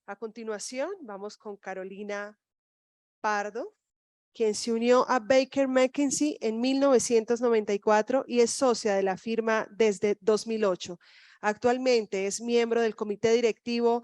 A continuación, vamos con Carolina Pardo, quien se unió a Baker McKenzie en 1994 y es socia de la firma desde 2008. Actualmente es miembro del comité directivo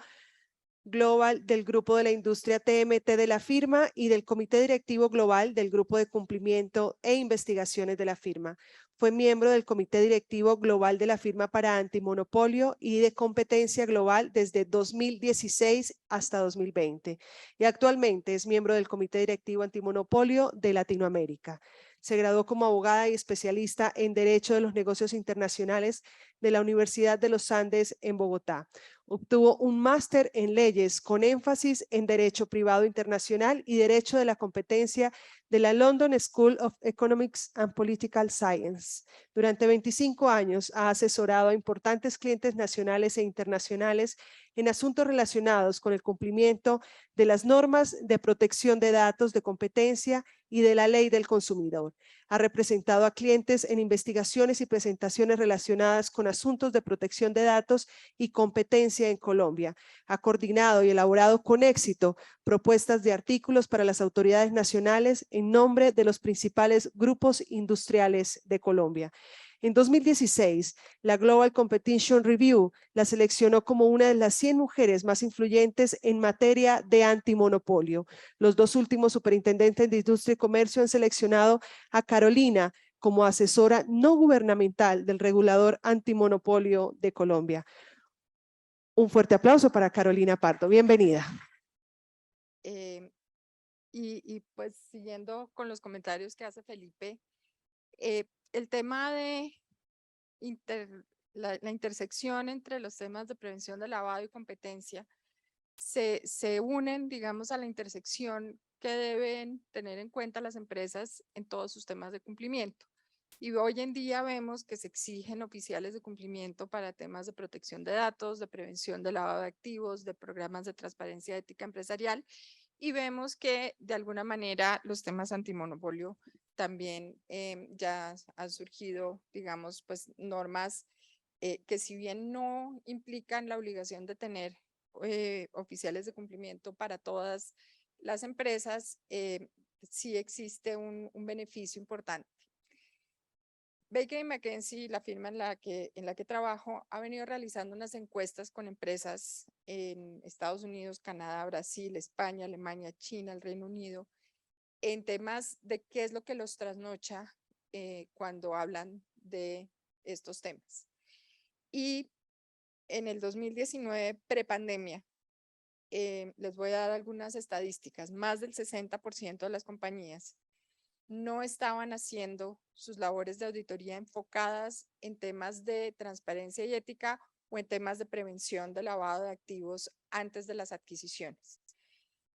global del Grupo de la Industria TMT de la firma y del Comité Directivo Global del Grupo de Cumplimiento e Investigaciones de la firma. Fue miembro del Comité Directivo Global de la firma para Antimonopolio y de Competencia Global desde 2016 hasta 2020 y actualmente es miembro del Comité Directivo Antimonopolio de Latinoamérica. Se graduó como abogada y especialista en Derecho de los Negocios Internacionales de la Universidad de los Andes en Bogotá. Obtuvo un máster en leyes con énfasis en Derecho Privado Internacional y Derecho de la Competencia de la London School of Economics and Political Science. Durante 25 años ha asesorado a importantes clientes nacionales e internacionales en asuntos relacionados con el cumplimiento de las normas de protección de datos de competencia y de la ley del consumidor. Ha representado a clientes en investigaciones y presentaciones relacionadas con asuntos de protección de datos y competencia en Colombia. Ha coordinado y elaborado con éxito propuestas de artículos para las autoridades nacionales en nombre de los principales grupos industriales de Colombia. En 2016, la Global Competition Review la seleccionó como una de las 100 mujeres más influyentes en materia de antimonopolio. Los dos últimos superintendentes de Industria y Comercio han seleccionado a Carolina como asesora no gubernamental del regulador antimonopolio de Colombia. Un fuerte aplauso para Carolina Pardo. Bienvenida. Pues siguiendo con los comentarios que hace Felipe, el tema de la intersección entre los temas de prevención de lavado y competencia se unen, digamos, a la intersección que deben tener en cuenta las empresas en todos sus temas de cumplimiento. Y hoy en día vemos que se exigen oficiales de cumplimiento para temas de protección de datos, de prevención de lavado de activos, de programas de transparencia ética empresarial, y vemos que de alguna manera los temas antimonopolio también ya han surgido, digamos, pues normas que si bien no implican la obligación de tener oficiales de cumplimiento para todas las empresas, sí existe un beneficio importante. Baker McKenzie, la firma en la que trabajo, ha venido realizando unas encuestas con empresas en Estados Unidos, Canadá, Brasil, España, Alemania, China, el Reino Unido, en temas de qué es lo que los trasnocha cuando hablan de estos temas. Y en el 2019, prepandemia, les voy a dar algunas estadísticas, más del 60% de las compañías no estaban haciendo sus labores de auditoría enfocadas en temas de transparencia y ética o en temas de prevención de lavado de activos antes de las adquisiciones.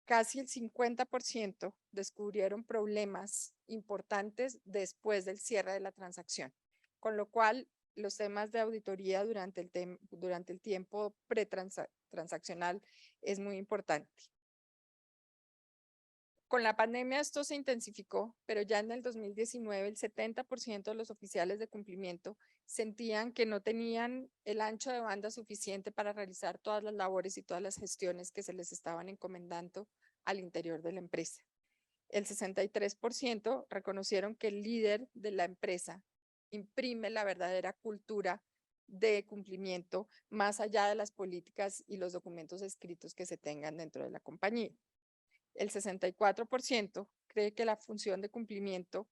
Casi el 50% descubrieron problemas importantes después del cierre de la transacción, con lo cual los temas de auditoría durante el tiempo pretransaccional es muy importante. Con la pandemia esto se intensificó, pero ya en el 2019 el 70% de los oficiales de cumplimiento sentían que no tenían el ancho de banda suficiente para realizar todas las labores y todas las gestiones que se les estaban encomendando al interior de la empresa. El 63% reconocieron que el líder de la empresa imprime la verdadera cultura de cumplimiento más allá de las políticas y los documentos escritos que se tengan dentro de la compañía. El 64% cree que la función de cumplimiento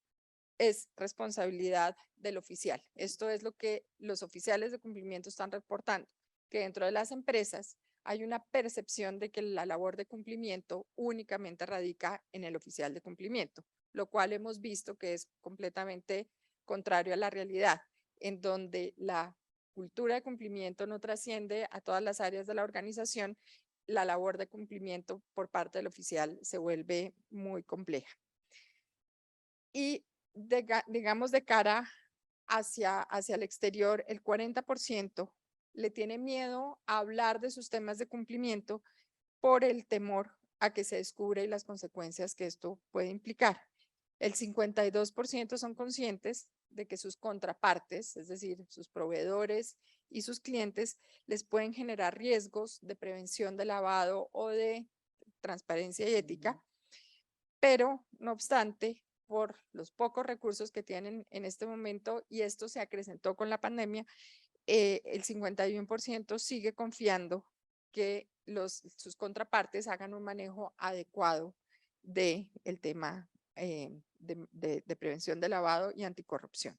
es responsabilidad del oficial. Esto es lo que los oficiales de cumplimiento están reportando, que dentro de las empresas hay una percepción de que la labor de cumplimiento únicamente radica en el oficial de cumplimiento, lo cual hemos visto que es completamente contrario a la realidad, en donde la cultura de cumplimiento no trasciende a todas las áreas de la organización. La labor de cumplimiento por parte del oficial se vuelve muy compleja. Y digamos de cara hacia el exterior, el 40% le tiene miedo a hablar de sus temas de cumplimiento por el temor a que se descubra y las consecuencias que esto puede implicar. El 52% son conscientes de que sus contrapartes, es decir, sus proveedores y sus clientes les pueden generar riesgos de prevención de lavado o de transparencia y ética, pero no obstante, por los pocos recursos que tienen en este momento, y esto se acrecentó con la pandemia, el 51% sigue confiando que sus contrapartes hagan un manejo adecuado del tema de prevención de lavado y anticorrupción.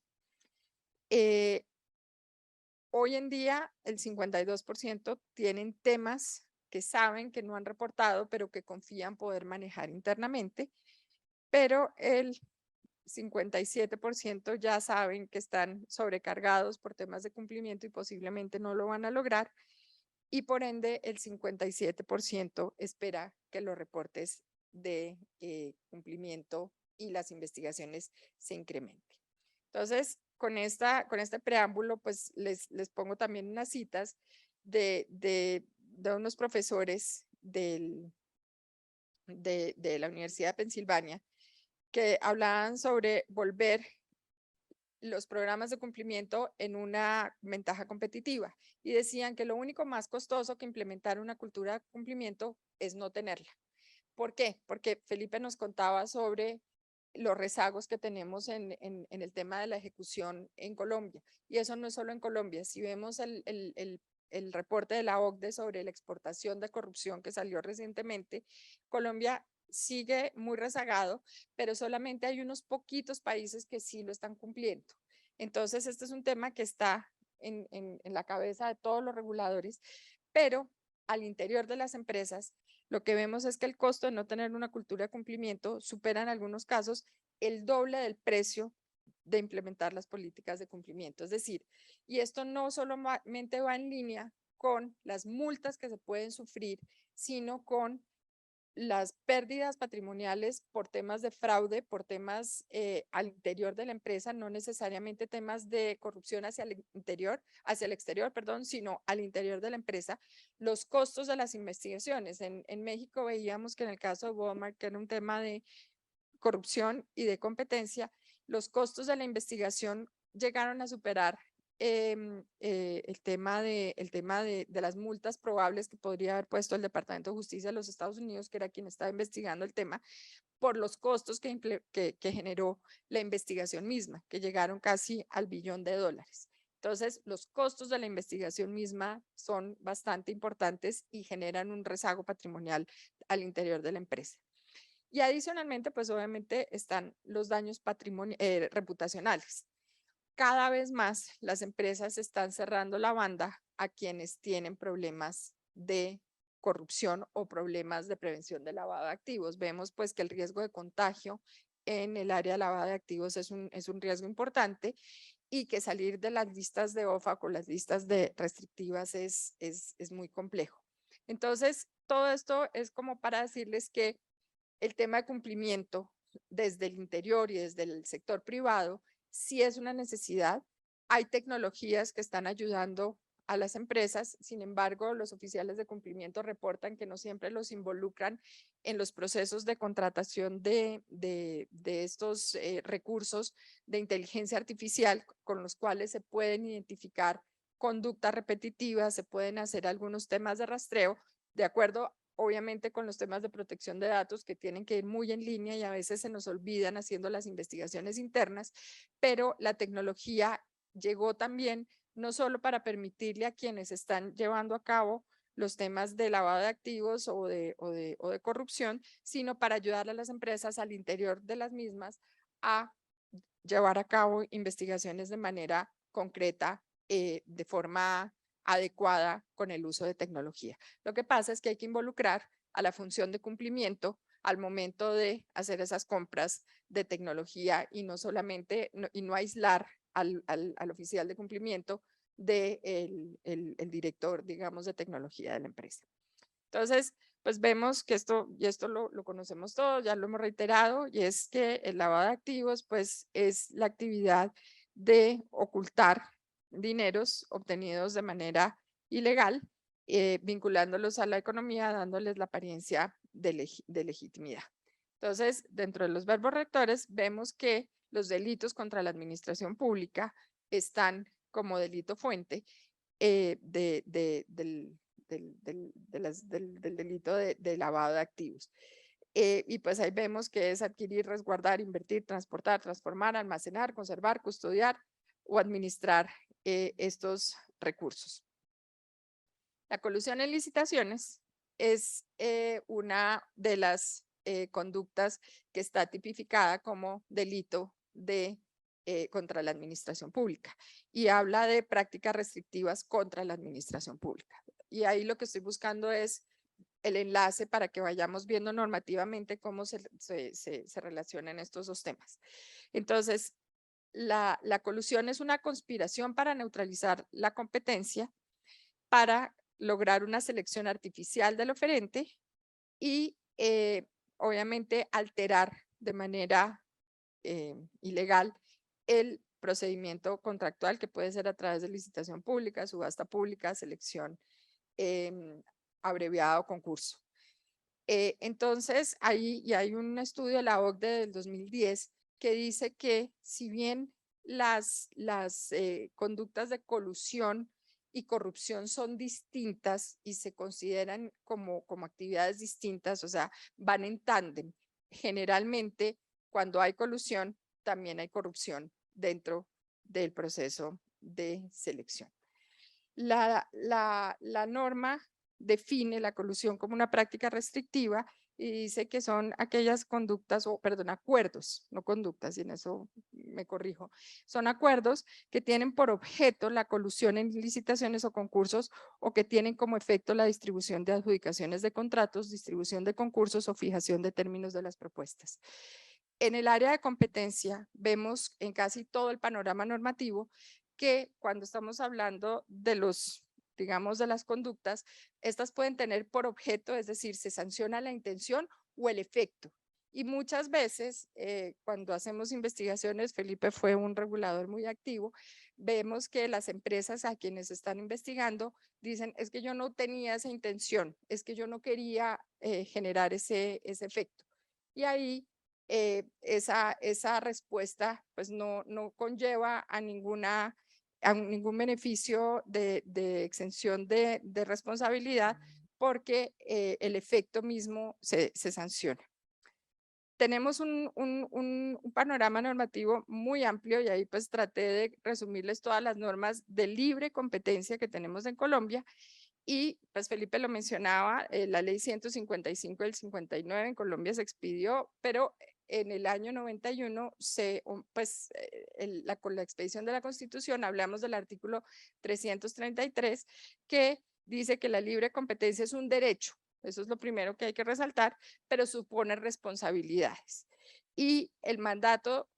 Hoy en día, el 52% tienen temas que saben que no han reportado, pero que confían poder manejar internamente, pero el 57% ya saben que están sobrecargados por temas de cumplimiento y posiblemente no lo van a lograr, y por ende el 57% espera que los reportes de cumplimiento y las investigaciones se incrementen. Entonces, con este preámbulo, pues les pongo también unas citas de unos profesores de la Universidad de Pensilvania que hablaban sobre volver los programas de cumplimiento en una ventaja competitiva y decían que lo único más costoso que implementar una cultura de cumplimiento es no tenerla. ¿Por qué? Porque Felipe nos contaba sobre los rezagos que tenemos en el tema de la ejecución en Colombia. Y eso no es solo en Colombia. Si vemos el reporte de la OCDE sobre la exportación de corrupción que salió recientemente, Colombia sigue muy rezagado, pero solamente hay unos poquitos países que sí lo están cumpliendo. Entonces, este es un tema que está en la cabeza de todos los reguladores, pero al interior de las empresas, lo que vemos es que el costo de no tener una cultura de cumplimiento supera en algunos casos el doble del precio de implementar las políticas de cumplimiento. Es decir, y esto no solamente va en línea con las multas que se pueden sufrir, sino con las pérdidas patrimoniales por temas de fraude, por temas al interior de la empresa, no necesariamente temas de corrupción hacia el exterior, perdón, sino al interior de la empresa, los costos de las investigaciones. En México veíamos que en el caso de Walmart, que era un tema de corrupción y de competencia, los costos de la investigación llegaron a superar el tema de las multas probables que podría haber puesto el Departamento de Justicia de los Estados Unidos, que era quien estaba investigando el tema, por los costos que generó la investigación misma, que llegaron casi al $1 billón. Entonces, los costos de la investigación misma son bastante importantes y generan un rezago patrimonial al interior de la empresa. Y adicionalmente, pues obviamente están los daños reputacionales. Cada vez más las empresas están cerrando la banda a quienes tienen problemas de corrupción o problemas de prevención de lavado de activos. Vemos pues que el riesgo de contagio en el área de lavado de activos es un riesgo importante y que salir de las listas de OFAC o las listas de restrictivas es muy complejo. Entonces, todo esto es como para decirles que el tema de cumplimiento desde el interior y desde el sector privado sí es una necesidad. Hay tecnologías que están ayudando a las empresas, sin embargo, los oficiales de cumplimiento reportan que no siempre los involucran en los procesos de contratación de estos recursos de inteligencia artificial con los cuales se pueden identificar conductas repetitivas, se pueden hacer algunos temas de rastreo, de acuerdo obviamente con los temas de protección de datos que tienen que ir muy en línea y a veces se nos olvidan haciendo las investigaciones internas, pero la tecnología llegó también no solo para permitirle a quienes están llevando a cabo los temas de lavado de activos o de corrupción, sino para ayudar a las empresas al interior de las mismas a llevar a cabo investigaciones de manera concreta, de forma adecuada con el uso de tecnología. Lo que pasa es que hay que involucrar a la función de cumplimiento al momento de hacer esas compras de tecnología y no solamente, y no aislar al oficial de cumplimiento del el director, digamos, de tecnología de la empresa. Entonces, pues vemos que esto lo conocemos todos, ya lo hemos reiterado, y es que el lavado de activos, pues es la actividad de ocultar dineros obtenidos de manera ilegal, vinculándolos a la economía, dándoles la apariencia de legitimidad. Entonces, dentro de los verbos rectores, vemos que los delitos contra la administración pública están como delito fuente del delito de lavado de activos. Y pues ahí vemos que es adquirir, resguardar, invertir, transportar, transformar, almacenar, conservar, custodiar o administrar estos recursos. La colusión en licitaciones es una de las conductas que está tipificada como delito contra la administración pública y habla de prácticas restrictivas contra la administración pública. Y ahí lo que estoy buscando es el enlace para que vayamos viendo normativamente cómo se relacionan estos dos temas. Entonces, la colusión es una conspiración para neutralizar la competencia, para lograr una selección artificial del oferente y obviamente alterar de manera ilegal el procedimiento contractual, que puede ser a través de licitación pública, subasta pública, selección abreviado concurso. Entonces, ahí hay un estudio de la OCDE del 2010 que dice que si bien las conductas de colusión y corrupción son distintas y se consideran como actividades distintas, o sea, van en tándem. Generalmente, cuando hay colusión, también hay corrupción dentro del proceso de selección. La norma define la colusión como una práctica restrictiva y dice que son aquellas conductas, acuerdos, no conductas, y en eso me corrijo, son acuerdos que tienen por objeto la colusión en licitaciones o concursos o que tienen como efecto la distribución de adjudicaciones de contratos, distribución de concursos o fijación de términos de las propuestas. En el área de competencia vemos en casi todo el panorama normativo que cuando estamos hablando de de las conductas, estas pueden tener por objeto, es decir, se sanciona la intención o el efecto. Y muchas veces, cuando hacemos investigaciones, Felipe fue un regulador muy activo, vemos que las empresas a quienes están investigando dicen, es que yo no tenía esa intención, es que yo no quería generar ese efecto. Y ahí esa respuesta pues no conlleva a ningún beneficio de exención de responsabilidad porque el efecto mismo se sanciona. Tenemos un panorama normativo muy amplio y ahí pues traté de resumirles todas las normas de libre competencia que tenemos en Colombia y pues Felipe lo mencionaba, la ley 155 del 59 en Colombia se expidió, pero en el año 91, con la expedición de la Constitución, hablamos del artículo 333, que dice que la libre competencia es un derecho. Eso es lo primero que hay que resaltar, pero supone responsabilidades. Y el mandato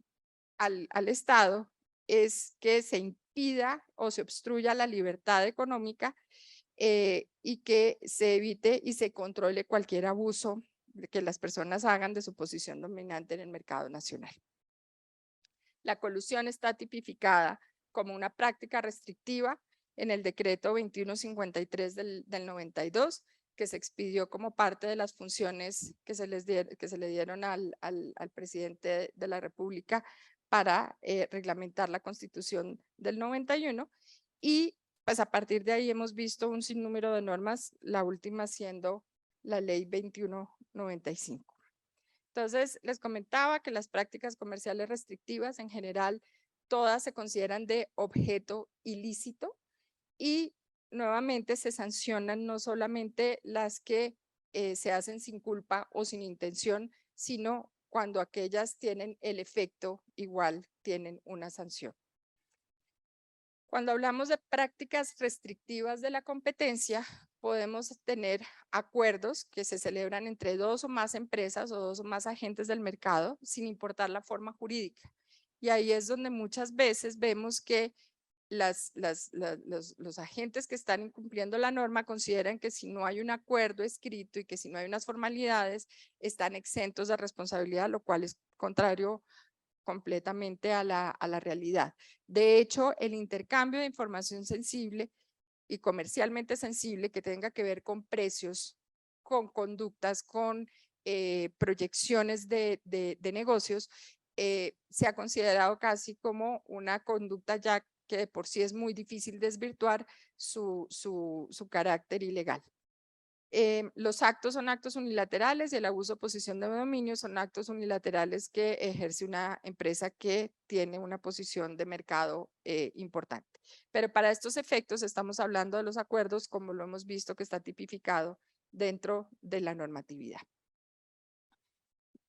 al Estado es que se impida o se obstruya la libertad económica y que se evite y se controle cualquier abuso que las personas hagan de su posición dominante en el mercado nacional. La colusión está tipificada como una práctica restrictiva en el decreto 2153 del 92, que se expidió como parte de las funciones que se le dieron al presidente de la República para reglamentar la Constitución del 91 y pues a partir de ahí hemos visto un sinnúmero de normas, la última siendo la ley 2195. Entonces, les comentaba que las prácticas comerciales restrictivas en general, todas se consideran de objeto ilícito y nuevamente se sancionan no solamente las que se hacen sin culpa o sin intención, sino cuando aquellas tienen el efecto igual, tienen una sanción. Cuando hablamos de prácticas restrictivas de la competencia, podemos tener acuerdos que se celebran entre dos o más empresas o dos o más agentes del mercado, sin importar la forma jurídica. Y ahí es donde muchas veces vemos que los agentes que están incumpliendo la norma consideran que si no hay un acuerdo escrito y que si no hay unas formalidades, están exentos de responsabilidad, lo cual es contrario completamente a la realidad. De hecho, el intercambio de información sensible y comercialmente sensible que tenga que ver con precios, con conductas, con proyecciones de negocios, se ha considerado casi como una conducta ya que de por sí es muy difícil desvirtuar su carácter ilegal. Los actos son actos unilaterales y el abuso de posición de dominio son actos unilaterales que ejerce una empresa que tiene una posición de mercado importante. Pero para estos efectos estamos hablando de los acuerdos como lo hemos visto que está tipificado dentro de la normatividad.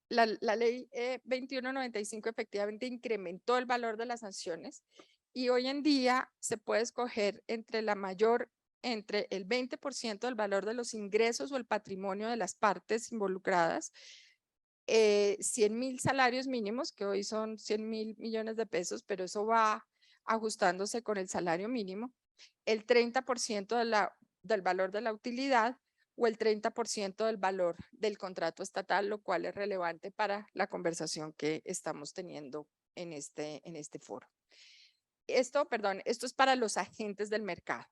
La ley 2195 efectivamente incrementó el valor de las sanciones y hoy en día se puede escoger entre el 20% del valor de los ingresos o el patrimonio de las partes involucradas, 100.000 salarios mínimos, que hoy son 100.000 millones de pesos, pero eso va ajustándose con el salario mínimo, el 30% del valor de la utilidad o el 30% del valor del contrato estatal, lo cual es relevante para la conversación que estamos teniendo en este foro. Esto es para los agentes del mercado.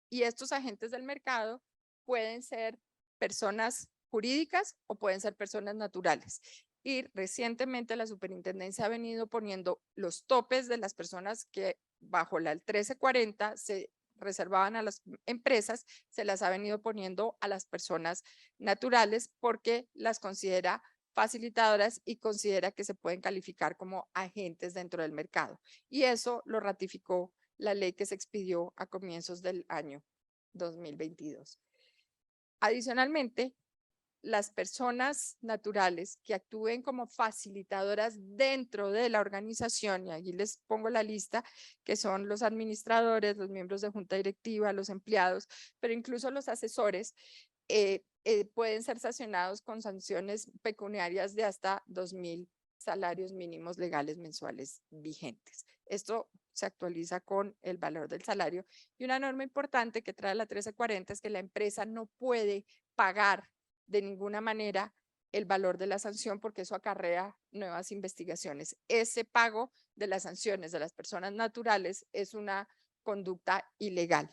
Y estos agentes del mercado pueden ser personas jurídicas o pueden ser personas naturales. Y recientemente la superintendencia ha venido poniendo los topes de las personas que bajo la 1340 se reservaban a las empresas, se las ha venido poniendo a las personas naturales porque las considera facilitadoras y considera que se pueden calificar como agentes dentro del mercado. Y eso lo ratificó la ley que se expidió a comienzos del año 2022. Adicionalmente, las personas naturales que actúen como facilitadoras dentro de la organización, y aquí les pongo la lista, que son los administradores, los miembros de junta directiva, los empleados, pero incluso los asesores, pueden ser sancionados con sanciones pecuniarias de hasta 2.000 salarios mínimos legales mensuales vigentes. Esto se actualiza con el valor del salario. Y una norma importante que trae la 1340 es que la empresa no puede pagar de ninguna manera el valor de la sanción porque eso acarrea nuevas investigaciones. Ese pago de las sanciones de las personas naturales es una conducta ilegal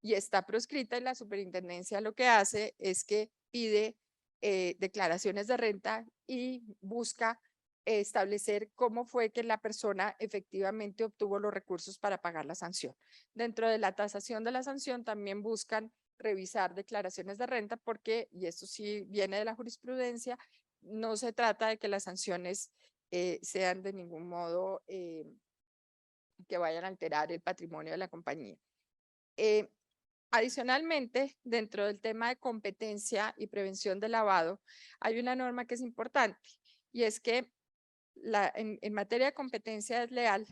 y está proscrita, y la superintendencia lo que hace es que pide declaraciones de renta y busca establecer cómo fue que la persona efectivamente obtuvo los recursos para pagar la sanción. Dentro de la tasación de la sanción también buscan revisar declaraciones de renta porque, y esto sí viene de la jurisprudencia, no se trata de que las sanciones sean de ningún modo que vayan a alterar el patrimonio de la compañía. Adicionalmente, dentro del tema de competencia y prevención de lavado, hay una norma que es importante y es que en materia de competencia desleal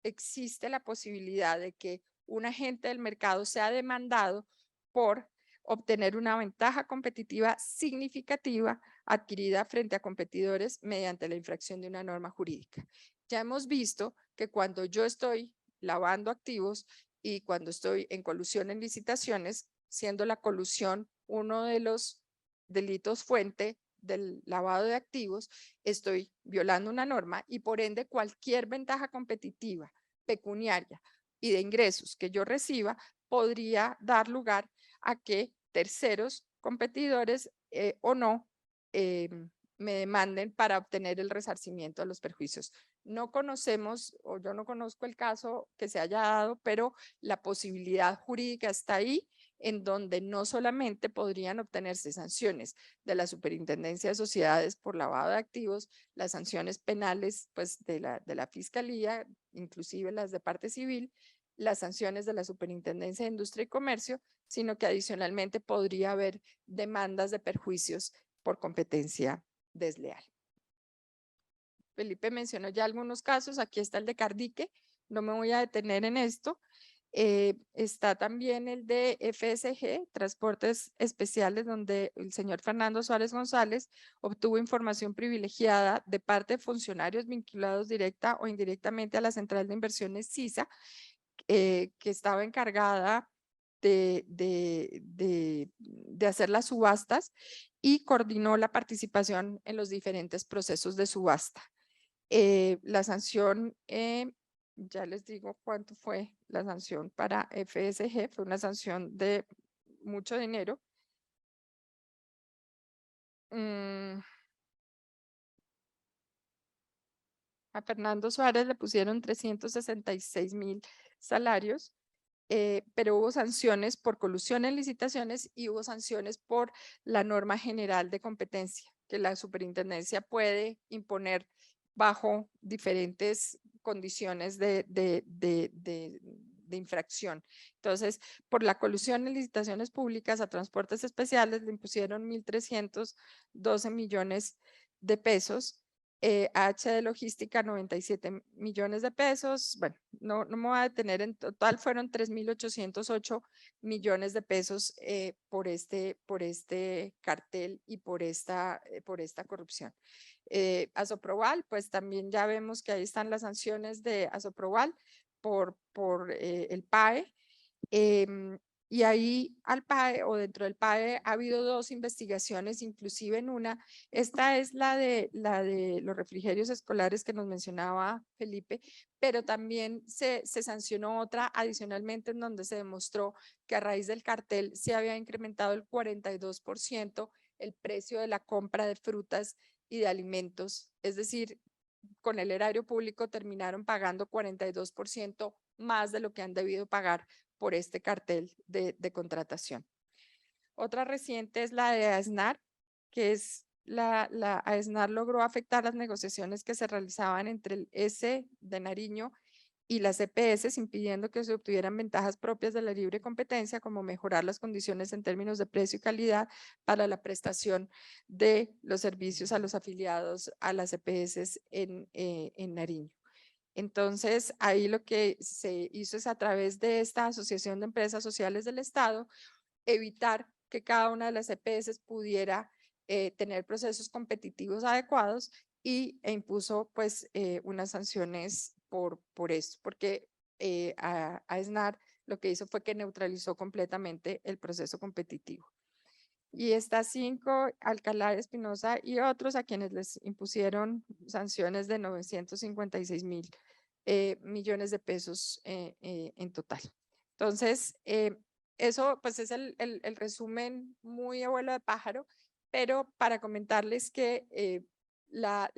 existe la posibilidad de que un agente del mercado sea demandado por obtener una ventaja competitiva significativa adquirida frente a competidores mediante la infracción de una norma jurídica. Ya hemos visto que cuando yo estoy lavando activos y cuando estoy en colusión en licitaciones, siendo la colusión uno de los delitos fuente del lavado de activos, estoy violando una norma y por ende cualquier ventaja competitiva, pecuniaria y de ingresos que yo reciba podría dar lugar a que terceros competidores o no me demanden para obtener el resarcimiento de los perjuicios. No conocemos o yo no conozco el caso que se haya dado, pero la posibilidad jurídica está ahí, en donde no solamente podrían obtenerse sanciones de la Superintendencia de Sociedades por lavado de activos, las sanciones penales pues, de la Fiscalía, inclusive las de parte civil, las sanciones de la Superintendencia de Industria y Comercio, sino que adicionalmente podría haber demandas de perjuicios por competencia desleal. Felipe mencionó ya algunos casos, aquí está el de Cardique, no me voy a detener en esto. Está también el de FSG, Transportes Especiales, donde el señor Fernando Suárez González obtuvo información privilegiada de parte de funcionarios vinculados directa o indirectamente a la Central de Inversiones CISA, que estaba encargada de hacer las subastas y coordinó la participación en los diferentes procesos de subasta. La sanción, ya les digo cuánto fue la sanción para FSG, fue una sanción de mucho dinero. A Fernando Suárez le pusieron 366.000 salarios, pero hubo sanciones por colusión en licitaciones y hubo sanciones por la norma general de competencia que la superintendencia puede imponer bajo diferentes condiciones de infracción. Entonces, por la colusión en licitaciones públicas a transportes especiales le impusieron 1.312 millones de pesos. H de logística 97 millones de pesos. Bueno, no me voy a detener, en total fueron 3.808 millones de pesos por este cartel y por esta corrupción. Asoproval, pues también ya vemos que ahí están las sanciones de Asoproval por el PAE. Y ahí al PAE o dentro del PAE ha habido 2 investigaciones, inclusive en una, esta es la de los refrigerios escolares que nos mencionaba Felipe, pero también se sancionó otra adicionalmente en donde se demostró que a raíz del cartel se había incrementado el 42% el precio de la compra de frutas y de alimentos, es decir, con el erario público terminaron pagando 42% más de lo que han debido pagar por este cartel de contratación. Otra reciente es la de AESNAR, que es AESNAR logró afectar las negociaciones que se realizaban entre el S de Nariño y las EPS, impidiendo que se obtuvieran ventajas propias de la libre competencia, como mejorar las condiciones en términos de precio y calidad para la prestación de los servicios a los afiliados a las EPS en Nariño. Entonces, ahí lo que se hizo es a través de esta Asociación de Empresas Sociales del Estado, evitar que cada una de las EPS pudiera tener procesos competitivos adecuados e impuso pues unas sanciones por esto, porque AESNAR lo que hizo fue que neutralizó completamente el proceso competitivo. Y estas 5, Alcalá, Espinosa y otros a quienes les impusieron sanciones de 956.000 millones de pesos en total. Entonces, eso pues es el resumen muy abuelo de pájaro, pero para comentarles que las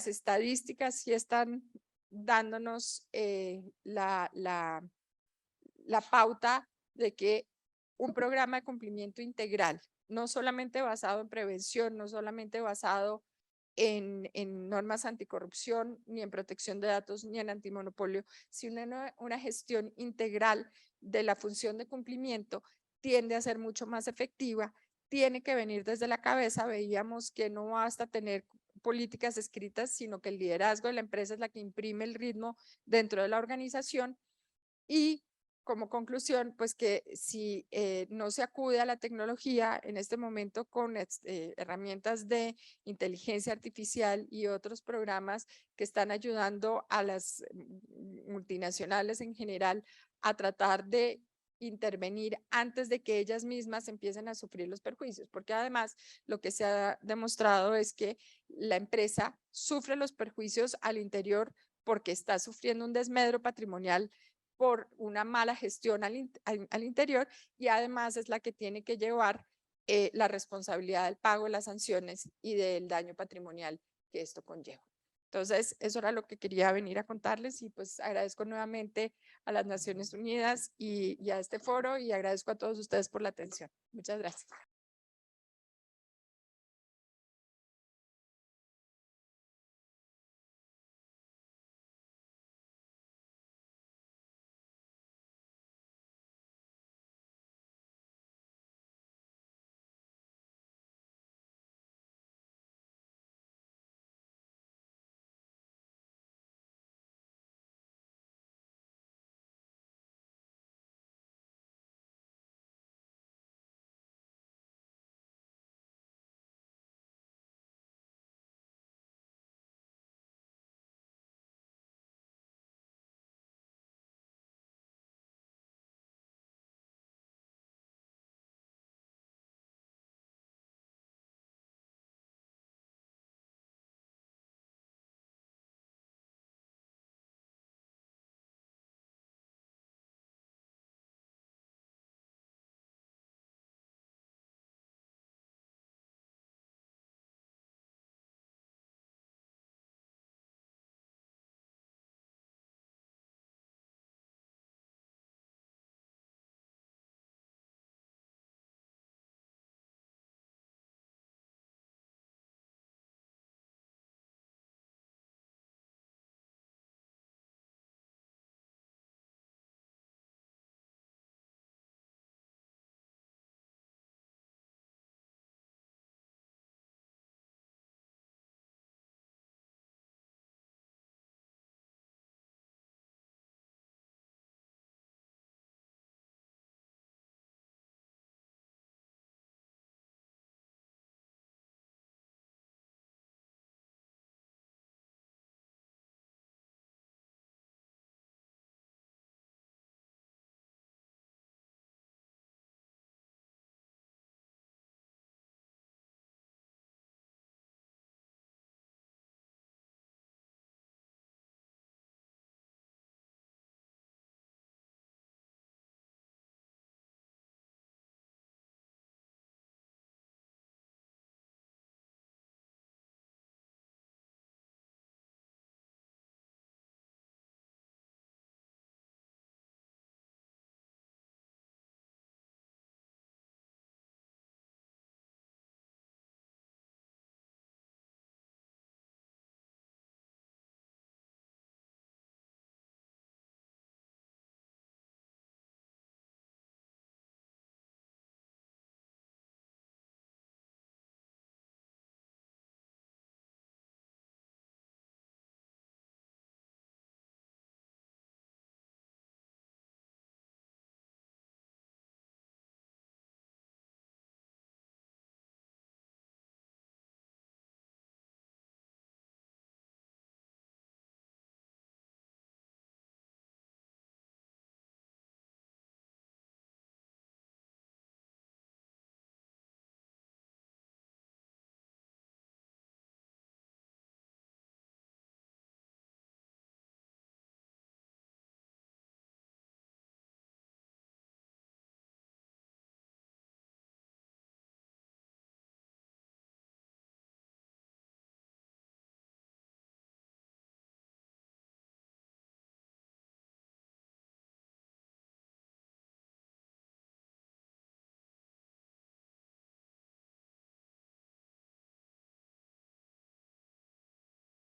estadísticas sí están dándonos la pauta de que un programa de cumplimiento integral, no solamente basado en prevención, no solamente basado en normas anticorrupción, ni en protección de datos, ni en antimonopolio, sino en una gestión integral de la función de cumplimiento, tiende a ser mucho más efectiva, tiene que venir desde la cabeza. Veíamos que no basta tener políticas escritas, sino que el liderazgo de la empresa es la que imprime el ritmo dentro de la organización. Y como conclusión, pues que si no se acude a la tecnología en este momento con herramientas de inteligencia artificial y otros programas que están ayudando a las multinacionales en general a tratar de intervenir antes de que ellas mismas empiecen a sufrir los perjuicios, porque además lo que se ha demostrado es que la empresa sufre los perjuicios al interior porque está sufriendo un desmedro patrimonial por una mala gestión al interior, y además es la que tiene que llevar la responsabilidad del pago de las sanciones y del daño patrimonial que esto conlleva. Entonces, eso era lo que quería venir a contarles, y pues agradezco nuevamente a las Naciones Unidas y a este foro, y agradezco a todos ustedes por la atención. Muchas gracias.